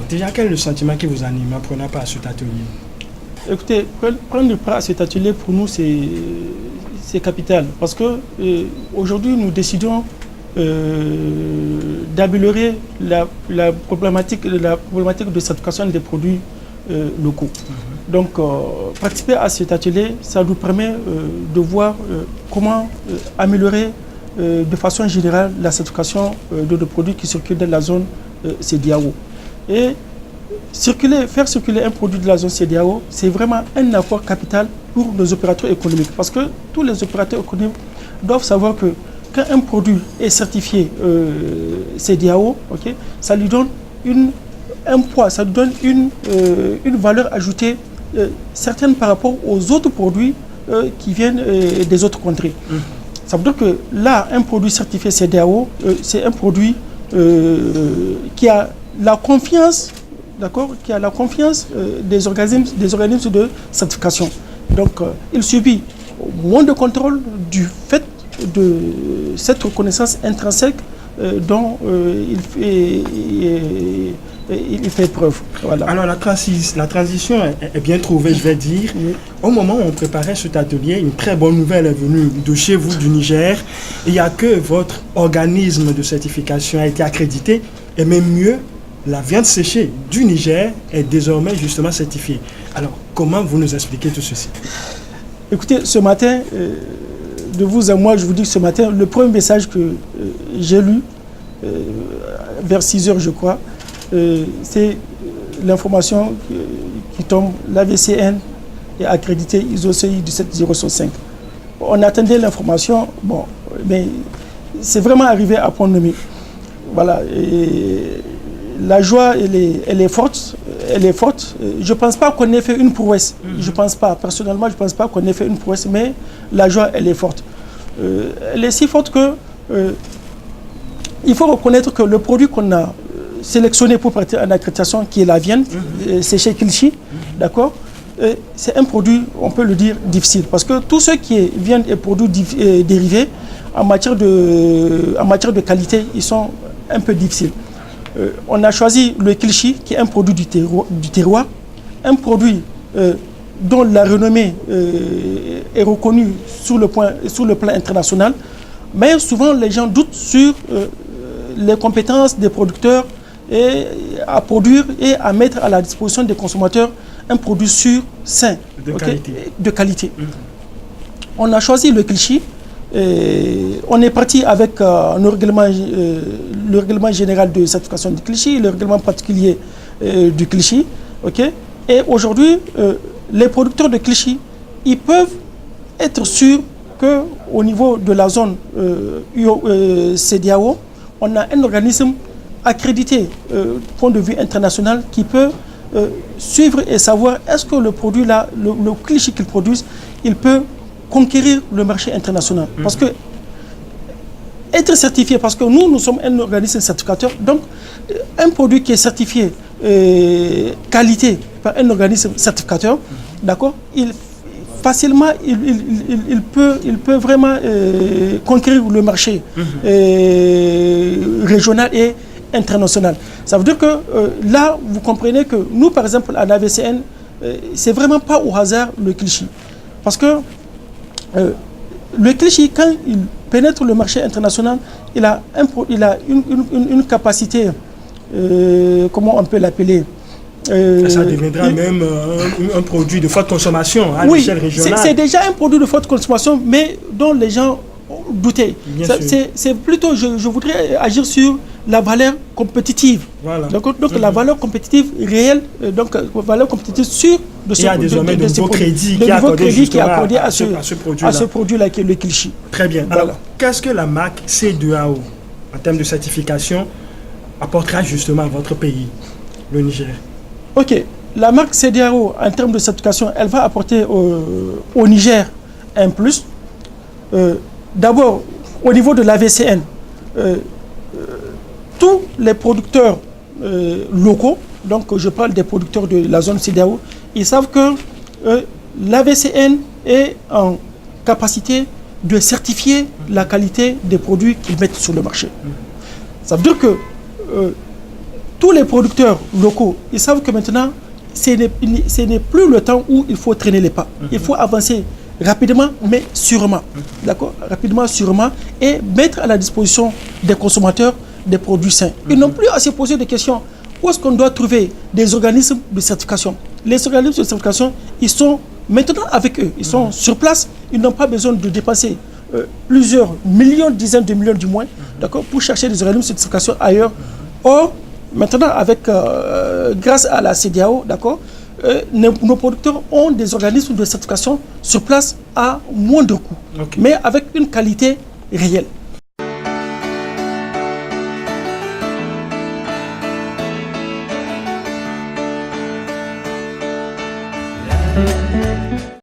Déjà, quel est le sentiment qui vous anime en prenant part à cet atelier? Écoutez, prendre part à cet atelier, pour nous, c'est capital. Parce que aujourd'hui, nous décidons d'améliorer la problématique de certification des produits locaux. Donc, participer à cet atelier, ça nous permet de voir comment améliorer de façon générale la certification de nos produits qui circulent dans la zone CEDEAO. Et faire circuler un produit de la zone CEDEAO, c'est vraiment un apport capital pour nos opérateurs économiques. Parce que tous les opérateurs économiques doivent savoir que quand un produit est certifié CEDEAO, okay, ça lui donne un poids, ça lui donne une valeur ajoutée certaine par rapport aux autres produits qui viennent des autres contrées. Ça veut dire que là, un produit certifié CEDEAO, c'est un produit qui a la confiance, d'accord, qui a la confiance des organismes de certification. Donc, il subit moins de contrôle du fait de cette reconnaissance intrinsèque dont il fait preuve. Voilà. Alors la transition est bien trouvée, je vais dire. Oui. Au moment où on préparait cet atelier, une très bonne nouvelle est venue de chez vous, du Niger. Il n'y a que votre organisme de certification a été accrédité, et même mieux, la viande séchée du Niger est désormais justement certifiée. Alors, comment vous nous expliquez tout ceci? Écoutez, ce matin, de vous à moi, je vous dis que ce matin, le premier message que j'ai lu, vers 6 heures je crois, c'est l'information qui tombe, l'AVCN est accrédité ISO-CI 17065. On attendait l'information, bon, mais c'est vraiment arrivé à point nommé. Voilà, et la joie, elle est forte. Je ne pense pas qu'on ait fait une prouesse. Je pense pas, personnellement, je ne pense pas qu'on ait fait une prouesse, mais la joie, elle est forte. Elle est si forte que il faut reconnaître que le produit qu'on a sélectionné pour partir en accréditation, qui est la viande, c'est chez Kilchi, d'accord, c'est un produit, on peut le dire, difficile. Parce que tout ce qui est viande et produits dérivés, en matière de qualité, ils sont un peu difficiles. On a choisi le Kilchi, qui est un produit du terroir, un produit dont la renommée est reconnue sur le plan international, mais souvent les gens doutent sur les compétences des producteurs et à produire et à mettre à la disposition des consommateurs un produit sûr, sain, de qualité. On a choisi le Kilchi. On est parti avec le règlement général de certification du Kilchi, le règlement particulier du Kilchi. Okay? Et aujourd'hui, les producteurs de Kilchi, ils peuvent être sûrs qu'au niveau de la zone CEDEAO, on a un organisme accrédité du point de vue international qui peut suivre et savoir est-ce que le produit là, le Kilchi qu'ils produisent, il peut conquérir le marché international. Parce que être certifié, parce que nous sommes un organisme certificateur, donc un produit qui est certifié qualité par un organisme certificateur, d'accord, facilement il peut vraiment conquérir le marché régional et international. Ça veut dire que là, vous comprenez que nous, par exemple, à l'AVCN, c'est vraiment pas au hasard le Kilchi. Parce que le Kilchi, quand il pénètre le marché international, il a une capacité, comment on peut l'appeler, ça deviendra même un produit de forte consommation à l'échelle régionale. C'est déjà un produit de forte consommation, mais dont les gens douter. C'est plutôt, je voudrais agir sur la valeur compétitive. Voilà. Donc la valeur compétitive réelle, donc valeur compétitive sûre de ce produit. Il y a désormais de nouveaux crédits qui est accordé à ce produit-là qui est le Kilchi. Très bien. Voilà. Alors, qu'est-ce que la marque CEDEAO, en termes de certification, apportera justement à votre pays, le Niger? Ok. La marque CEDEAO, en termes de certification, elle va apporter au Niger un plus. D'abord, au niveau de l'AVCN, tous les producteurs locaux, donc je parle des producteurs de la zone CEDEAO, ils savent que l'AVCN est en capacité de certifier la qualité des produits qu'ils mettent sur le marché. Ça veut dire que tous les producteurs locaux, ils savent que maintenant, ce n'est plus le temps où il faut traîner les pas. Il faut avancer rapidement, mais sûrement. D'accord? Rapidement, sûrement, et mettre à la disposition des consommateurs des produits sains. Ils n'ont plus à se poser des questions. Où est-ce qu'on doit trouver des organismes de certification? Les organismes de certification, ils sont maintenant avec eux. Ils sont sur place. Ils n'ont pas besoin de dépenser plusieurs millions, dizaines de millions du moins, d'accord, pour chercher des organismes de certification ailleurs. Or, maintenant, grâce à la CEDEAO, d'accord, nos producteurs ont des organismes de certification sur place à moindre coût, mais avec une qualité réelle.